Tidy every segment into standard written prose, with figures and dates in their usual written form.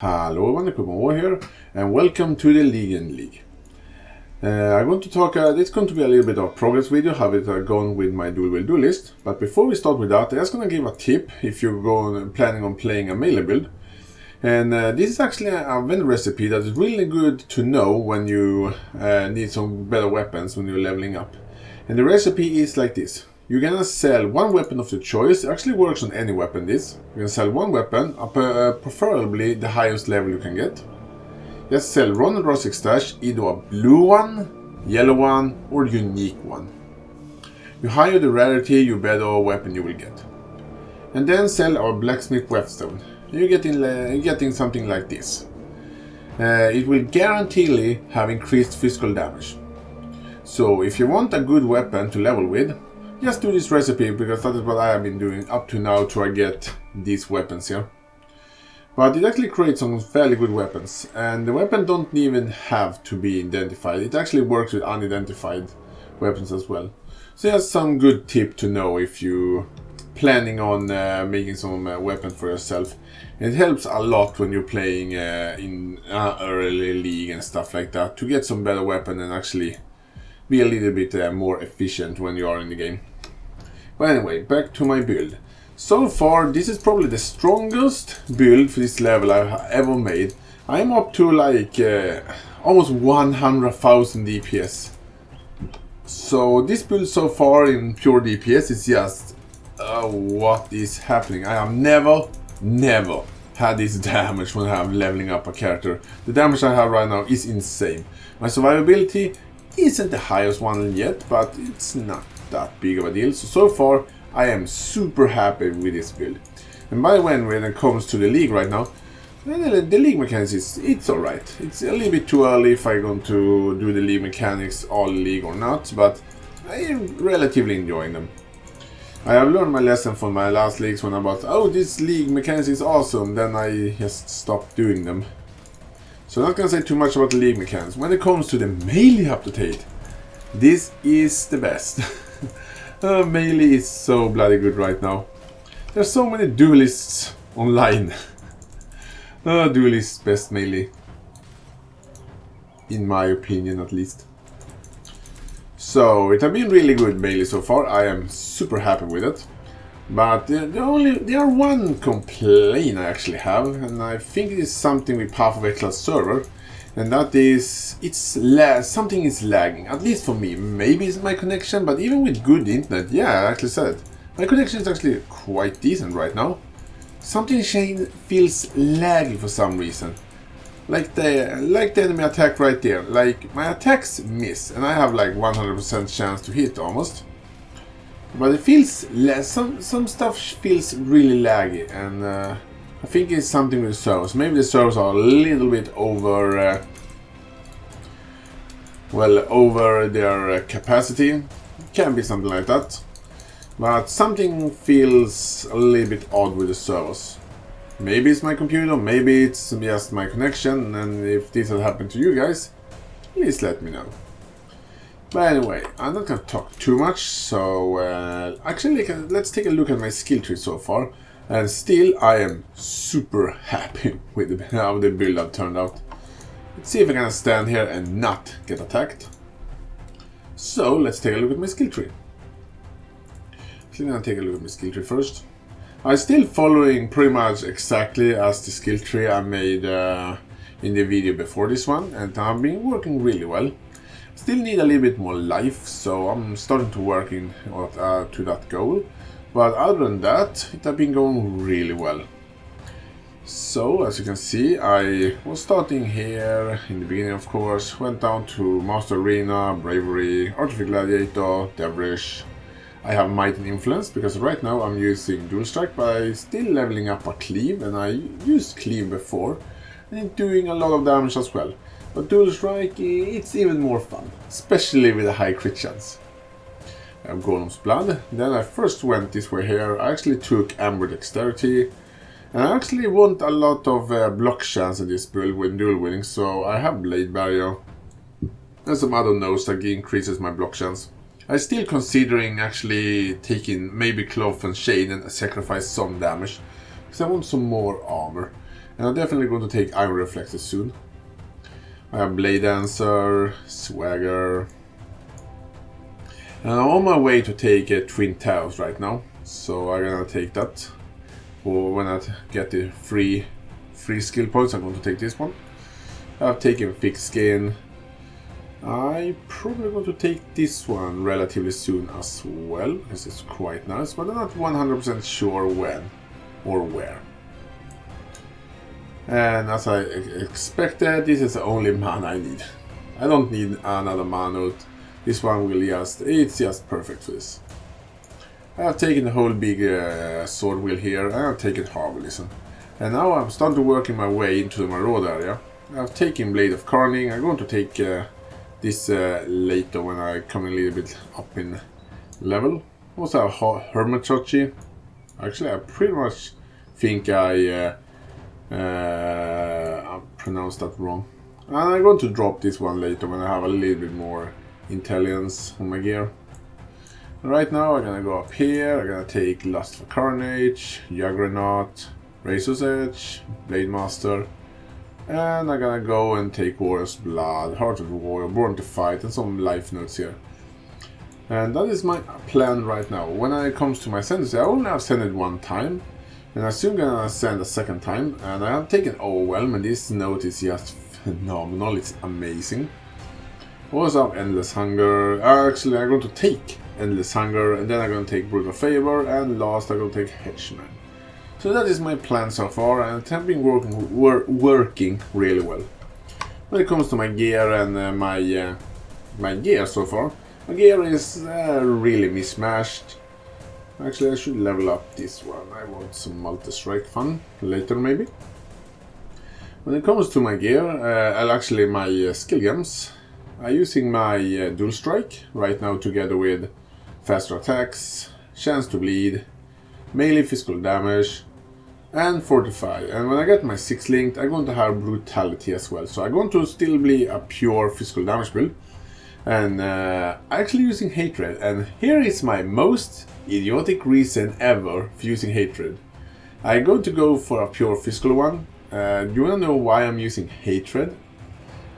Hello everyone, here, and welcome to the Legion League. I'm going to talk, it's going to be a little bit of a progress video, how it's going with my dual wheel dual list. But before we start with that, I'm just going to give a tip if you're planning on playing a melee build. And this is actually a vendor recipe that is really good to know when you need some better weapons when you're leveling up. And the recipe is like this. You're gonna sell one weapon of your choice. It actually works on any weapon this. You're gonna sell one weapon, preferably the highest level you can get. Just sell one Rosic stash, either a blue one, yellow one, or unique one. You higher the rarity, you better weapon you will get. And then sell our blacksmith whetstone. You're getting something like this. It will guaranteedly have increased physical damage. So if you want a good weapon to level with, just do this recipe, because that is what I have been doing up to now to get these weapons here. But it actually creates some fairly good weapons, and the weapon don't even have to be identified. It actually works with unidentified weapons as well. So that's some good tip to know if you planning on making some weapon for yourself. It helps a lot when you're playing in early league and stuff like that, to get some better weapon and actually be a little bit more efficient when you are in the game. But anyway, back to my build. So far, this is probably the strongest build for this level I've ever made. I'm up to like almost 100,000 DPS. So this build so far in pure DPS is just what is happening. I have never had this damage when I'm leveling up a character. The damage I have right now is insane. My survivability isn't the highest one yet, but it's not that big of a deal. So far, I am super happy with this build. And by the way, when it comes to the league right now, the league mechanics, it's alright. It's a little bit too early if I'm going to do the league mechanics all league or not, but I am relatively enjoying them. I have learned my lesson from my last leagues when I was, oh, this league mechanics is awesome, then I just stopped doing them. So I'm not gonna say too much about the league mechanics. When it comes to the melee update, this is the best. Melee is so bloody good right now. There's so many duelists online. Duelist best melee. In my opinion, at least. So it has been really good melee so far. I am super happy with it. But there are one complaint I actually have, and I think it is something with Path of Exile server, and that is something is lagging, at least for me. Maybe it's my connection, but even with good internet, yeah, I actually said it. My connection is actually quite decent right now. Something feels laggy for some reason. Like the enemy attack right there. Like my attacks miss, and I have like 100% chance to hit almost. But it feels some stuff feels really laggy, and I think it's something with the servers. Maybe the servers are a little bit over their capacity. It can be something like that. But something feels a little bit odd with the servers. Maybe it's my computer, maybe it's just my connection, and if this has happened to you guys, please let me know. But anyway, I'm not gonna talk too much, so actually let's take a look at my skill tree so far. And still, I am super happy with how the build up turned out. Let's see if I can stand here and not get attacked. So let's take a look at my skill tree. Actually, I'm gonna take a look at my skill tree first. I'm still following pretty much exactly as the skill tree I made in the video before this one, and I've been working really well. Still need a little bit more life, so I'm starting to work to that goal. But other than that, it has been going really well. So as you can see, I was starting here in the beginning, of course. Went down to Master Arena, Bravery, Artificer Gladiator, Devilish. I have Might and Influence, because right now I'm using Dual Strike, but I'm still leveling up a Cleave, and I used Cleave before, and it's doing a lot of damage as well. But Dual Strike, it's even more fun, especially with a high crit chance. I have Golem's Blood. Then I first went this way here. I actually took Amber Dexterity, and I actually want a lot of block chance in this build when dual wielding, so I have Blade Barrier and some other nodes that increases my block chance. I'm still considering actually taking maybe Cloth and Shade and sacrifice some damage, because I want some more armor. And I'm definitely going to take Iron Reflexes soon. I have Blade Dancer, Swagger. And I'm on my way to take Twin Towers right now. So I'm gonna take that. For when I get the free skill points, I'm going to take this one. I've taken Thick Skin. I'm probably going to take this one relatively soon as well, because it's quite nice, but I'm not 100% sure when or where. And as I expected, this is the only mana I need. I don't need another mana. This one will it's just perfect for this. I have taken the whole big sword wheel here, and I've taken Harvalism. And now I'm starting to work my way into the Marauder area. I've taken Blade of Carning. I'm going to take this later when I come a little bit up in level. Also have Hermitagy. Actually, I pretty much think I pronounced that wrong. And I'm going to drop this one later when I have a little bit more intelligence on my gear. Right now I'm gonna go up here. I'm gonna take Lust for Carnage, Juggernaut, Razor's Edge, Blade Master, and I'm gonna go and take Warrior's Blood, Heart of the Warrior, Born to Fight, and some life notes here. And that is my plan right now. When it comes to my senders, I only have sent it one time, and I'm soon gonna send a second time. And I have taken Overwhelm, and this note is just phenomenal. It's amazing. Also have Endless Hunger. Actually, I'm going to take Endless Hunger, and then I'm going to take Brutal Favor, and last I'm going to take Hedgeman. So that is my plan so far, and it has been working really well. When it comes to my gear and my gear so far, my gear is really mismatched. Actually, I should level up this one. I want some multi-strike fun later maybe. When it comes to my gear, my skill gems, I'm using my dual strike right now together with faster attacks, chance to bleed, melee physical damage, and fortify. And when I get my 6 linked, I'm going to have brutality as well. So I'm going to still be a pure physical damage build. And actually using hatred. And here is my most idiotic reason ever for using hatred. I'm going to go for a pure physical one. Do you want to know why I'm using hatred?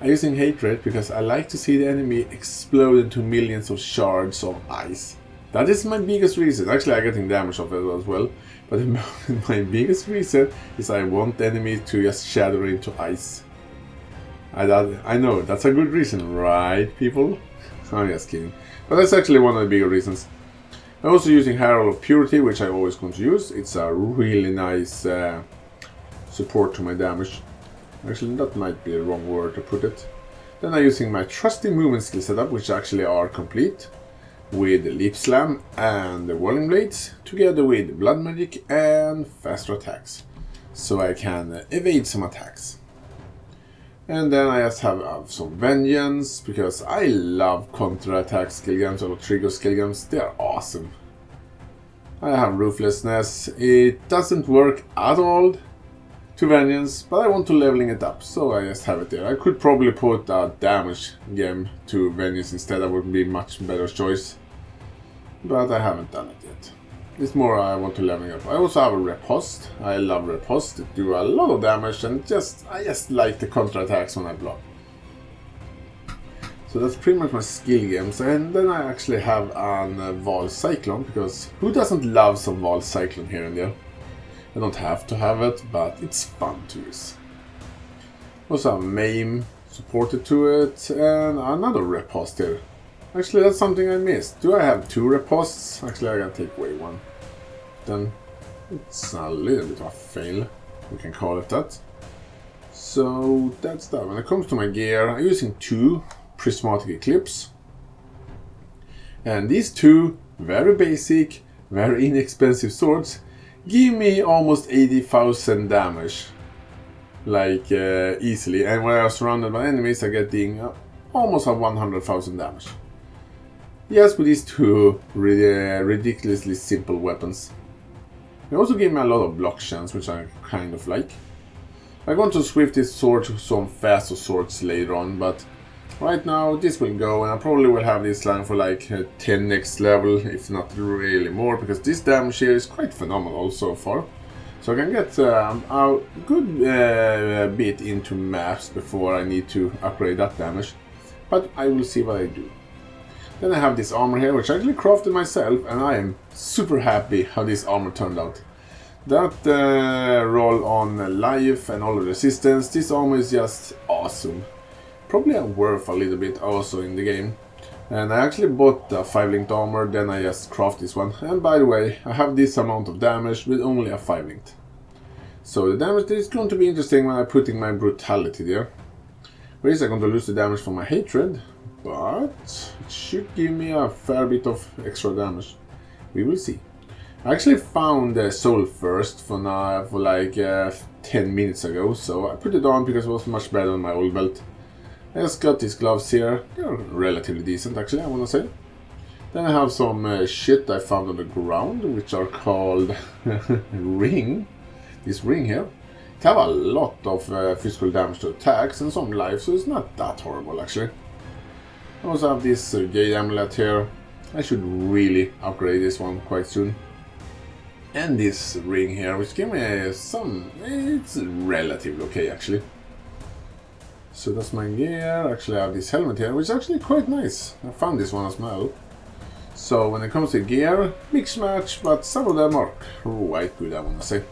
I'm using hatred because I like to see the enemy explode into millions of shards of ice. That is my biggest reason. Actually, I'm getting damage off it as well. But my biggest reason is I want the enemy to just shatter into ice. I know, that's a good reason, right, people? I'm just kidding. But that's actually one of the bigger reasons. I'm also using Herald of Purity, which I'm always going to use. It's a really nice support to my damage. Actually, that might be the wrong word to put it. Then I'm using my trusty movement skill setup, which actually are complete, with Leap Slam and the Whirling Blades, together with Blood Magic and faster attacks, so I can evade some attacks. And then I just have some Vengeance, because I love counter-attack skill gems or trigger skill gems. They are awesome. I have Ruthlessness. It doesn't work at all to Vengeance, but I want to leveling it up, so I just have it there. I could probably put a damage gem to Vengeance instead. That would be much better choice, but I haven't done it yet. It's more I want to leveling up. I also have a Riposte. I love Riposte. It do a lot of damage, and I just like the counter attacks when I block. So that's pretty much my skill games. And then I actually have an Val Cyclone, because who doesn't love some Val Cyclone here and there? I don't have to have it, but it's fun to use. Also have Maim supported to it, and another Riposte here. Actually, that's something I missed. Do I have 2 Ripostes? Actually, I gotta take away one. Then it's a little bit of a fail, we can call it that. So that's that. When it comes to my gear, I'm using 2 Prismatic Eclipse. And these 2 very basic, very inexpensive swords give me almost 80,000 damage. Like easily. And when I was surrounded by enemies, I'm getting almost 100,000 damage. Yes, with these 2 ridiculously simple weapons. They also give me a lot of block chance, which I kind of like. I'm going to switch this sword to some faster swords later on, but right now this will go, and I probably will have this line for like 10 next level, if not really more, because this damage here is quite phenomenal so far. So I can get a good bit into maps before I need to upgrade that damage. But I will see what I do. Then I have this armor here, which I actually crafted myself, and I am super happy how this armor turned out. That roll on life and all the resistance, this armor is just awesome. Probably worth a little bit also in the game. And I actually bought the 5-linked armor, then I just craft this one. And by the way, I have this amount of damage with only a 5-linked. So the damage is going to be interesting when I'm putting my brutality there. Where is I going to lose the damage from my hatred? But it should give me a fair bit of extra damage. We will see. I actually found the soul first for like 10 minutes ago, so I put it on because it was much better than my old belt. I just got these gloves here. They're relatively decent actually, I wanna say. Then I have some shit I found on the ground, which are called ring. This ring here. It have a lot of physical damage to attacks and some life, so it's not that horrible actually. I also have this gate amulet here. I should really upgrade this one quite soon. And this ring here, which gave me some... it's relatively okay actually. So that's my gear. Actually I have this helmet here, which is actually quite nice. I found this one as well. So when it comes to gear, mixed match, but some of them are quite good, I wanna say.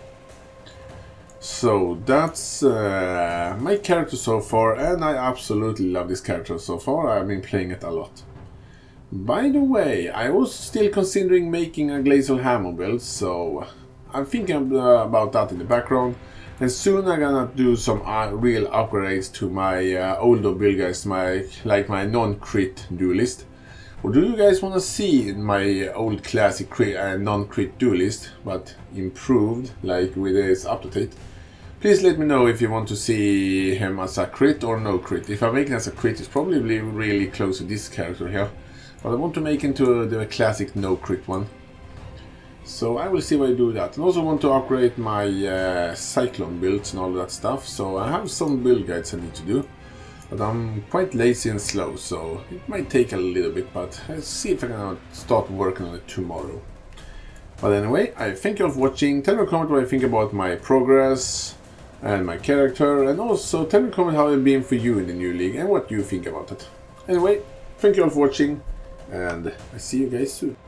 So that's my character so far, and I absolutely love this character so far. I've been playing it a lot. By the way, I was still considering making a Exile hammer build, so I'm thinking about that in the background. And soon I'm gonna do some real upgrades to my older build guys, like my non-crit duelist. Or do you guys want to see my old classic non-crit duelist, but improved, like with this update? Please let me know if you want to see him as a crit or no crit. If I make him as a crit, it's probably really close to this character here. But I want to make him to the classic no crit one. So I will see why I do that. And also want to upgrade my cyclone builds and all that stuff. So I have some build guides I need to do. But I'm quite lazy and slow, so it might take a little bit, but I'll see if I can start working on it tomorrow. But anyway, I thank you all for watching. Tell me in a comment what you think about my progress and my character, and also tell me in a comment how it's been for you in the new league and what you think about it. Anyway, thank you all for watching, and I see you guys soon.